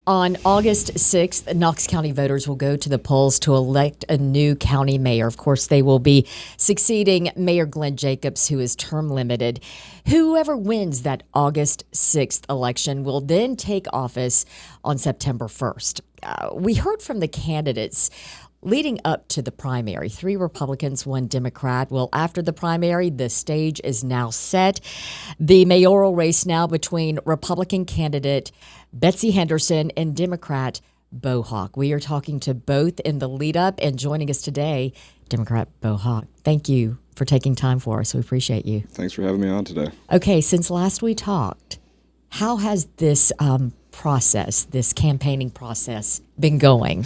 On August 6th, Knox County voters will go to the polls to elect a new county mayor. Of course, they will be succeeding Mayor Glenn Jacobs, who is term limited. Whoever wins that August 6th election will then take office on September 1st. We heard from the candidates leading up to the primary. 3 Republicans, 1 Democrat. Well, after the primary, the stage is now set. The mayoral race now between Republican candidate Betsy Henderson and Democrat Beau Hawk. We are talking to both in the lead up, and joining us today, Democrat Beau Hawk. Thank you for taking time for us. We appreciate you. Thanks for having me on today. Okay, since last we talked, how has this process, this campaigning process, been going?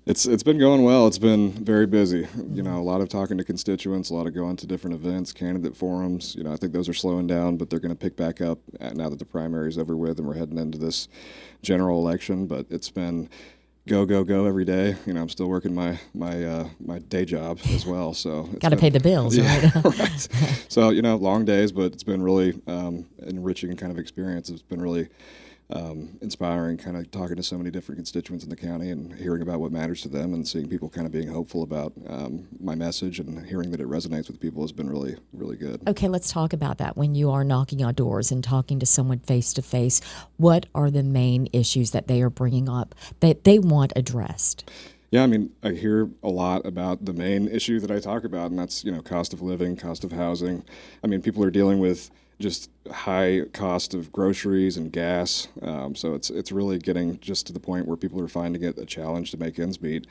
It's been going well. It's been very busy. You know, a lot of talking to constituents, a lot of going to different events, candidate forums. You know, I think those are slowing down, but they're going to pick back up now that the primary is over with and we're heading into this general election. But it's been go every day. You know, I'm still working my day job as well. So got to pay the bills, yeah, right? right. So, you know, long days, but it's been really enriching kind of experience. It's been really inspiring, kind of talking to so many different constituents in the county and hearing about what matters to them and seeing people kind of being hopeful about my message and hearing that it resonates with people has been really, really good. Okay, let's talk about that. When you are knocking on doors and talking to someone face to face, what are the main issues that they are bringing up that they want addressed? Yeah, I mean, I hear a lot about the main issue that I talk about, and that's, you know, cost of living, cost of housing. I mean, people are dealing with just high cost of groceries and gas. So it's really getting just to the point where people are finding it a challenge to make ends meet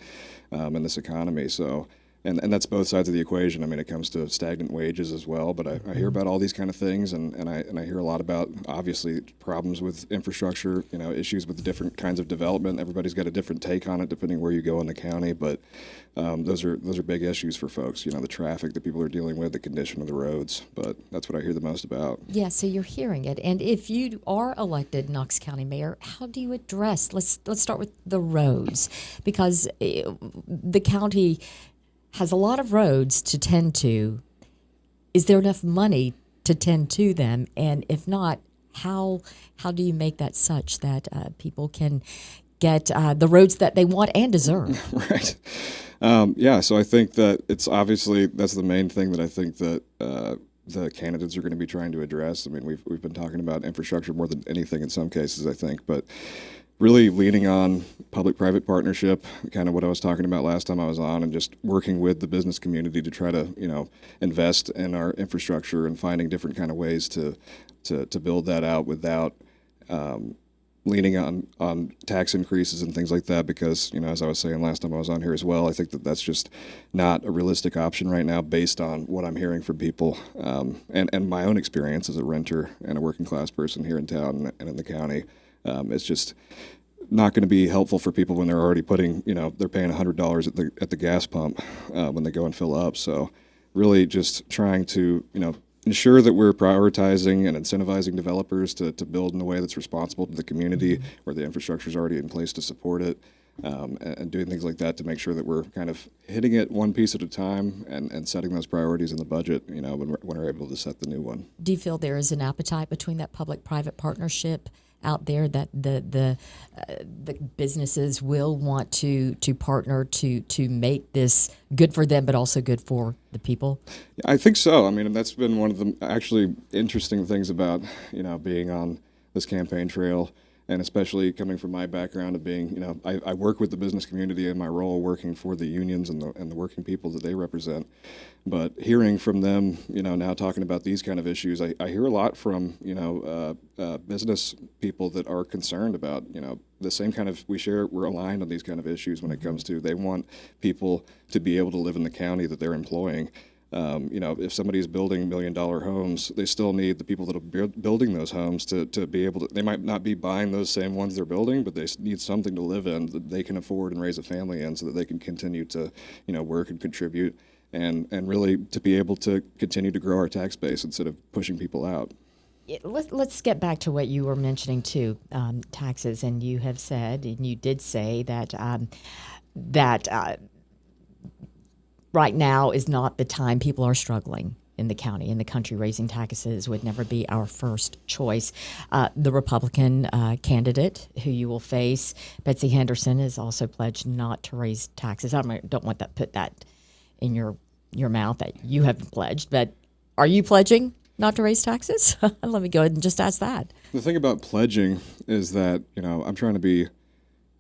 in this economy. So, and that's both sides of the equation. I mean, it comes to stagnant wages as well, but I hear about all these kind of things, and I hear a lot about, obviously, problems with infrastructure, you know, issues with the different kinds of development. Everybody's got a different take on it depending where you go in the county, but those are big issues for folks. You know, the traffic that people are dealing with, the condition of the roads, but that's what I hear the most about. Yeah, so you're hearing it. And if you are elected Knox County Mayor, how do you address, let's start with the roads, because the county has a lot of roads to tend to. Is there enough money to tend to them? And if not, how do you make that such that people can get the roads that they want and deserve? Right. Yeah, so I think that it's obviously, that's the main thing that I think that the candidates are going to be trying to address. I mean, we've been talking about infrastructure more than anything in some cases, I think, but really leaning on public-private partnership, kind of what I was talking about last time I was on, and just working with the business community to try to, you know, invest in our infrastructure and finding different kind of ways to build that out without leaning on tax increases and things like that, because, you know, as I was saying last time I was on here as well, I think that that's just not a realistic option right now based on what I'm hearing from people and my own experience as a renter and a working class person here in town and in the county. It's just not going to be helpful for people when they're already putting, you know, they're paying $100 at the gas pump when they go and fill up. So really just trying to, you know, ensure that we're prioritizing and incentivizing developers to build in a way that's responsible to the community where the infrastructure is already in place to support it, and doing things like that to make sure that we're kind of hitting it one piece at a time and setting those priorities in the budget, you know, when we're able to set the new one. Do you feel there is an appetite between that public-private partnership out there that the businesses will want to partner to make this good for them, but also good for the people? I think so. I mean, that's been one of the actually interesting things about, you know, being on this campaign trail, and especially coming from my background of being, you know, I work with the business community in my role working for the unions and the working people that they represent. But hearing from them, you know, now talking about these kind of issues, I hear a lot from, you know, business people that are concerned about, you know, the same kind of, we're aligned on these kind of issues when it comes to, they want people to be able to live in the county that they're employing. You know, if somebody's building $1 million homes, they still need the people that are building those homes to be able to, they might not be buying those same ones they're building, but they need something to live in that they can afford and raise a family in so that they can continue to, you know, work and contribute and really to be able to continue to grow our tax base instead of pushing people out. Let's get back to what you were mentioning too, taxes, and you have said, and you did say that right now is not the time. People are struggling. in the county, in the country. Raising taxes would never be our first choice. The Republican candidate who you will face, Betsy Henderson, has also pledged not to raise taxes. I don't want to put that in your mouth that you haven't pledged, but are you pledging not to raise taxes? Let me go ahead and just ask that. The thing about pledging is that, I'm trying to be,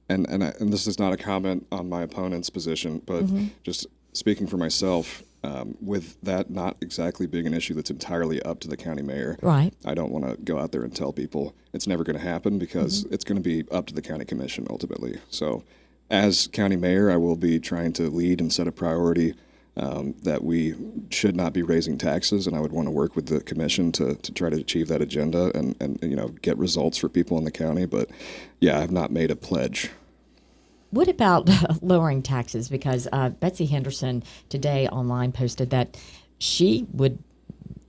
and this is not a comment on my opponent's position, but just speaking for myself, with that not exactly being an issue that's entirely up to the county mayor. Right. I don't want to go out there and tell people it's never going to happen, because it's going to be up to the county commission ultimately. So as county mayor, I will be trying to lead and set a priority that we should not be raising taxes, and I would want to work with the commission to try to achieve that agenda and get results for people in the county. But yeah, I have not made a pledge. What about lowering taxes? Because Betsy Henderson today online posted that she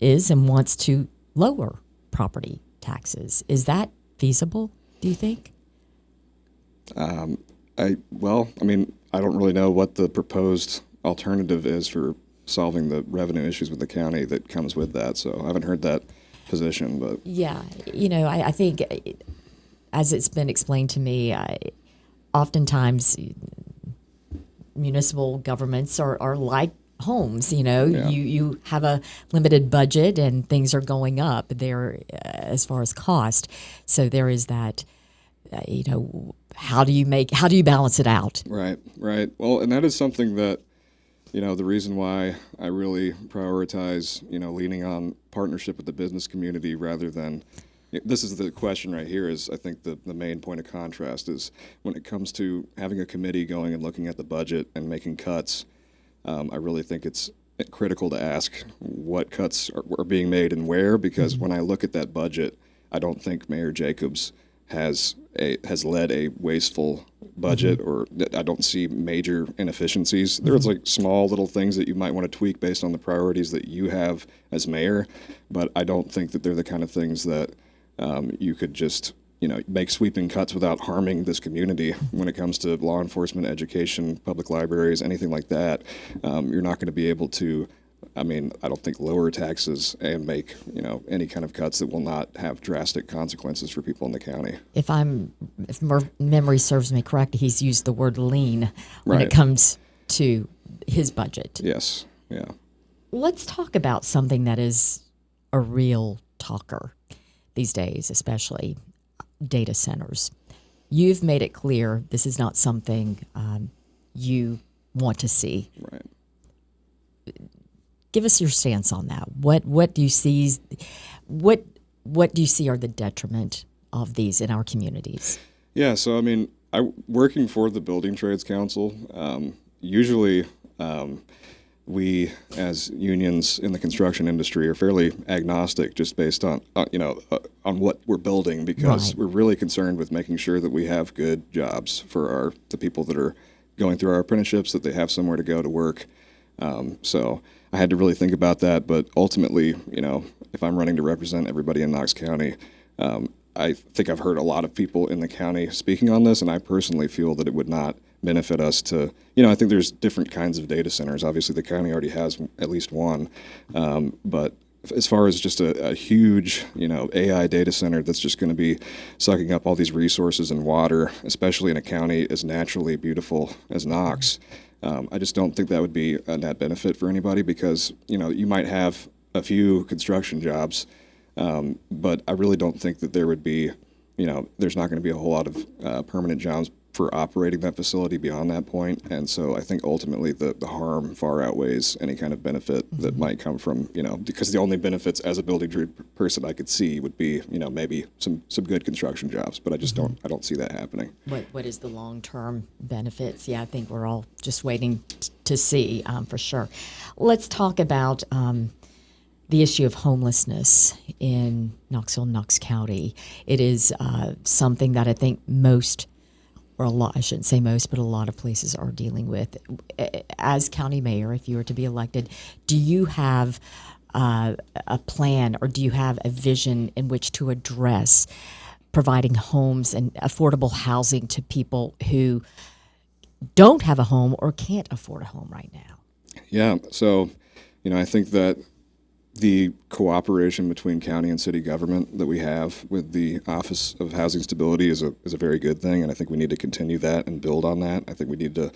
is and wants to lower property taxes. Is that feasible, do you think? I don't really know what the proposed alternative is for solving the revenue issues with the county that comes with that. So I haven't heard that position, but yeah, I think as it's been explained to me, oftentimes municipal governments are like homes. You have a limited budget and things are going up there as far as cost. So there is that. How do you balance it out? Right. Well, and that is something that, the reason why I really prioritize, leaning on partnership with the business community rather than, this is the question right here, is I think the main point of contrast is when it comes to having a committee going and looking at the budget and making cuts, I really think it's critical to ask what cuts are being made and where, because when I look at that budget, I don't think Mayor Jacobs has led a wasteful budget, or I don't see major inefficiencies. There's like small little things that you might want to tweak based on the priorities that you have as mayor, but I don't think that they're the kind of things that you could just make sweeping cuts without harming this community. When it comes to law enforcement, education, public libraries, anything like that, you're not going to be able to. I don't think lower taxes and make any kind of cuts that will not have drastic consequences for people in the county. If memory serves me correct, he's used the word lean when it comes to his budget. Yes. Yeah. Let's talk about something that is a real talker these days, especially data centers. You've made it clear this is not something you want to see. Right. Give us your stance on that. What do you see? What do you see are the detriment of these in our communities? Yeah, so working for the Building Trades Council, usually we as unions in the construction industry are fairly agnostic, just based on what we're building, because we're really concerned with making sure that we have good jobs for the people that are going through our apprenticeships, that they have somewhere to go to work. So I had to really think about that, but ultimately, if I'm running to represent everybody in Knox County, I think I've heard a lot of people in the county speaking on this, and I personally feel that it would not benefit us to, I think there's different kinds of data centers. Obviously, the county already has at least one, but as far as just a huge, AI data center that's just going to be sucking up all these resources and water, especially in a county as naturally beautiful as Knox, I just don't think that would be a net benefit for anybody, because, you might have a few construction jobs, but I really don't think that there would be, there's not going to be a whole lot of permanent jobs for operating that facility beyond that point. And so I think ultimately the harm far outweighs any kind of benefit that might come from, because the only benefits as a building trade person I could see would be, maybe some good construction jobs, but I just I don't see that happening. What is the long-term benefits? Yeah, I think we're all just waiting to see for sure. Let's talk about the issue of homelessness in Knoxville, Knox County. It is something that I think I shouldn't say most, but a lot of places are dealing with. As county mayor, if you were to be elected, do you have a plan, or do you have a vision in which to address providing homes and affordable housing to people who don't have a home or can't afford a home right now? Yeah, so, I think that the cooperation between county and city government that we have with the Office of Housing Stability is a very good thing, and I think we need to continue that and build on that. I think we need to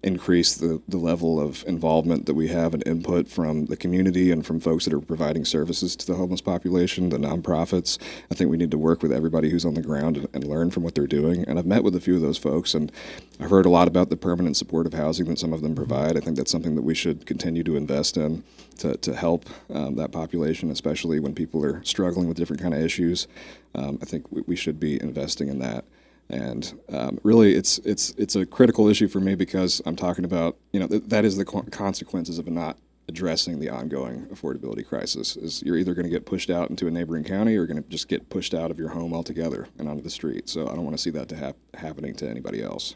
increase the level of involvement that we have and input from the community and from folks that are providing services to the homeless population, the nonprofits. I think we need to work with everybody who's on the ground and learn from what they're doing. And I've met with a few of those folks, and I've heard a lot about the permanent supportive housing that some of them provide. I think that's something that we should continue to invest in to help that population, especially when people are struggling with different kind of issues. I think we should be investing in that. And really, it's a critical issue for me because I'm talking about, that is the consequences of not addressing the ongoing affordability crisis. Is you're either going to get pushed out into a neighboring county or you're going to just get pushed out of your home altogether and onto the street. So I don't want to see that happening to anybody else.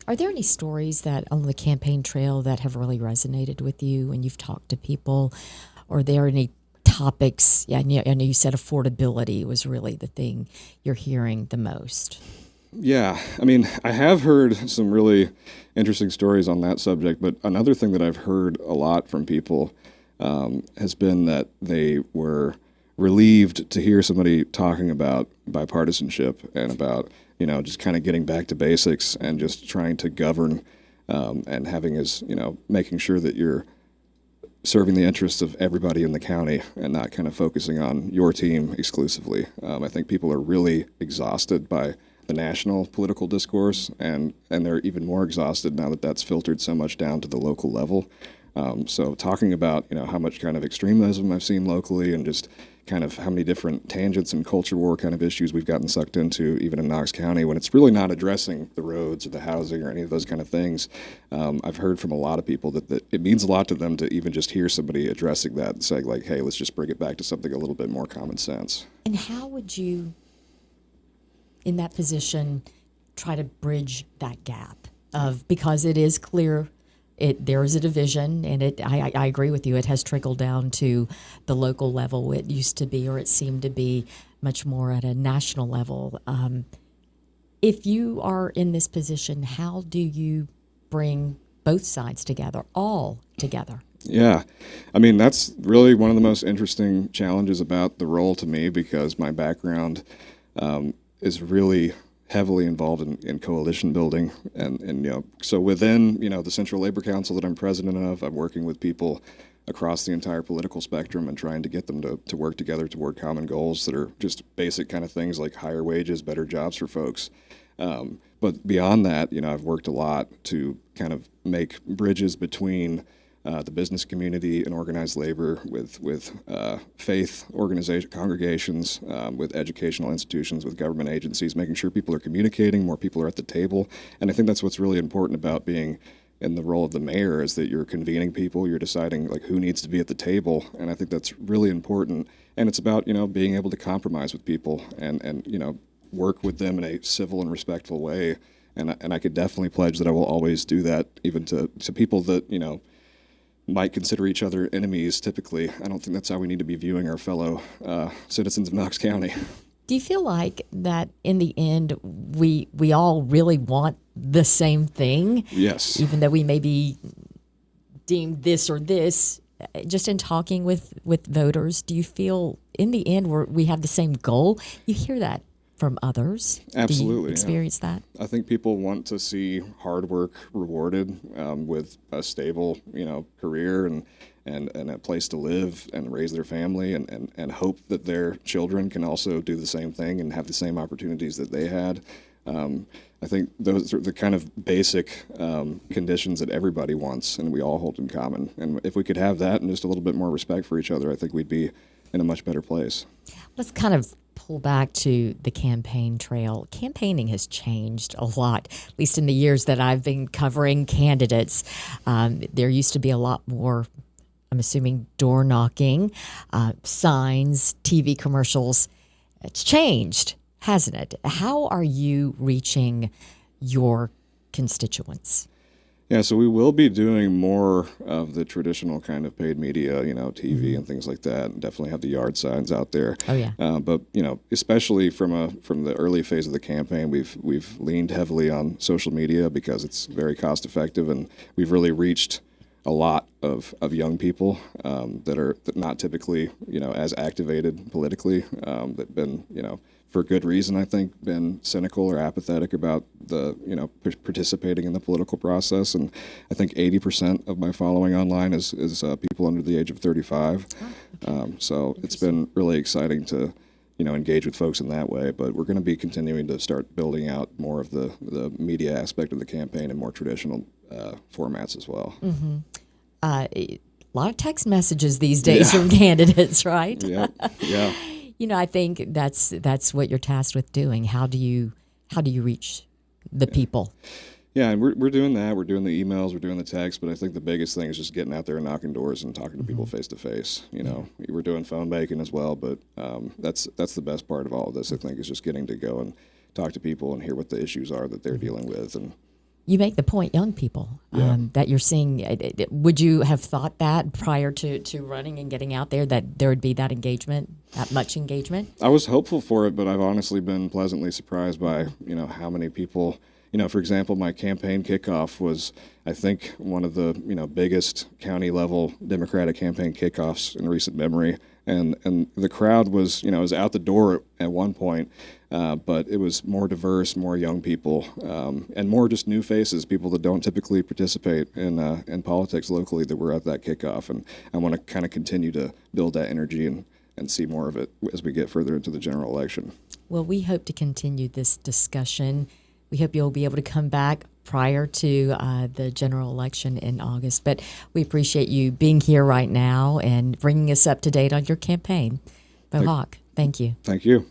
Are there any stories that on the campaign trail that have really resonated with you when you've talked to people? Or are there any topics? Yeah, I know you said affordability was really the thing you're hearing the most. Yeah, I mean, I have heard some really interesting stories on that subject, but another thing that I've heard a lot from people has been that they were relieved to hear somebody talking about bipartisanship and about, just kind of getting back to basics and just trying to govern and having making sure that you're serving the interests of everybody in the county and not kind of focusing on your team exclusively. I think people are really exhausted by the national political discourse, and they're even more exhausted now that that's filtered so much down to the local level. So talking about, how much kind of extremism I've seen locally and just kind of how many different tangents and culture war kind of issues we've gotten sucked into, even in Knox County, when it's really not addressing the roads or the housing or any of those kind of things. I've heard from a lot of people that it means a lot to them to even just hear somebody addressing that and saying, like, hey, let's just bring it back to something a little bit more common sense. And how would you, in that position, try to bridge that gap because it is clear there is a division, and I agree with you, it has trickled down to the local level. It used to be, or it seemed to be, much more at a national level. If you are in this position, how do you bring both sides together, all together? Yeah, I mean, that's really one of the most interesting challenges about the role to me, because my background is really heavily involved in coalition building, and so within the Central Labor Council that I'm president of, I'm working with people across the entire political spectrum and trying to get them to work together toward common goals that are just basic kind of things like higher wages, better jobs for folks. But beyond that, I've worked a lot to kind of make bridges between the business community and organized labor, with faith congregations, with educational institutions, with government agencies, making sure people are communicating, more people are at the table. And I think that's what's really important about being in the role of the mayor, is that you're convening people, you're deciding like who needs to be at the table. And I think that's really important. And it's about, being able to compromise with people and work with them in a civil and respectful way. And I could definitely pledge that I will always do that, even to people that, might consider each other enemies. Typically, I don't think that's how we need to be viewing our fellow citizens of Knox County. Do you feel like that in the end we all really want the same thing? Yes. Even though we may be deemed this or this, just in talking with voters, do you feel in the end we have the same goal? You hear that from others? Absolutely. Do you experience that? I think people want to see hard work rewarded with a stable, career and a place to live and raise their family, and hope that their children can also do the same thing and have the same opportunities that they had. I think those are the kind of basic conditions that everybody wants and we all hold in common. And if we could have that and just a little bit more respect for each other, I think we'd be in a much better place. Let's kind of pull back to the campaign trail. Campaigning has changed a lot, at least in the years that I've been covering candidates. There used to be a lot more, I'm assuming, door knocking, signs, TV commercials. It's changed, hasn't it? How are you reaching your constituents? Yeah, so we will be doing more of the traditional kind of paid media, TV and things like that, and definitely have the yard signs out there. Oh yeah. But especially from the early phase of the campaign, we've leaned heavily on social media because it's very cost effective, and we've really reached a lot of young people that are not typically, as activated politically, that been, for good reason, I think, been cynical or apathetic about the, participating in the political process. And I think 80% of my following online is people under the age of 35. So it's been really exciting to, engage with folks in that way. But we're going to be continuing to start building out more of the media aspect of the campaign and more traditional formats as well. Mm-hmm. A lot of text messages these days from candidates, right? Yeah. I think that's what you're tasked with doing. How do you reach the people? Yeah, and we're doing that. We're doing the emails, we're doing the texts, but I think the biggest thing is just getting out there and knocking doors and talking to people face to face. We're doing phone banking as well, but that's the best part of all of this. I think is just getting to go and talk to people and hear what the issues are that they're dealing with. And you make the point, young people, that you're seeing. Would you have thought that prior to running and getting out there that there would be that engagement, that much engagement? I was hopeful for it, but I've honestly been pleasantly surprised by how many people. For example, my campaign kickoff was, I think, one of the biggest county level Democratic campaign kickoffs in recent memory, and the crowd was was out the door at one point, but it was more diverse, more young people, and more just new faces, people that don't typically participate in politics locally that were at that kickoff, and I want to kind of continue to build that energy and see more of it as we get further into the general election. Well, we hope to continue this discussion. We hope you'll be able to come back prior to the general election in August. But we appreciate you being here right now and bringing us up to date on your campaign. Beau Hawk, thank you. Thank you.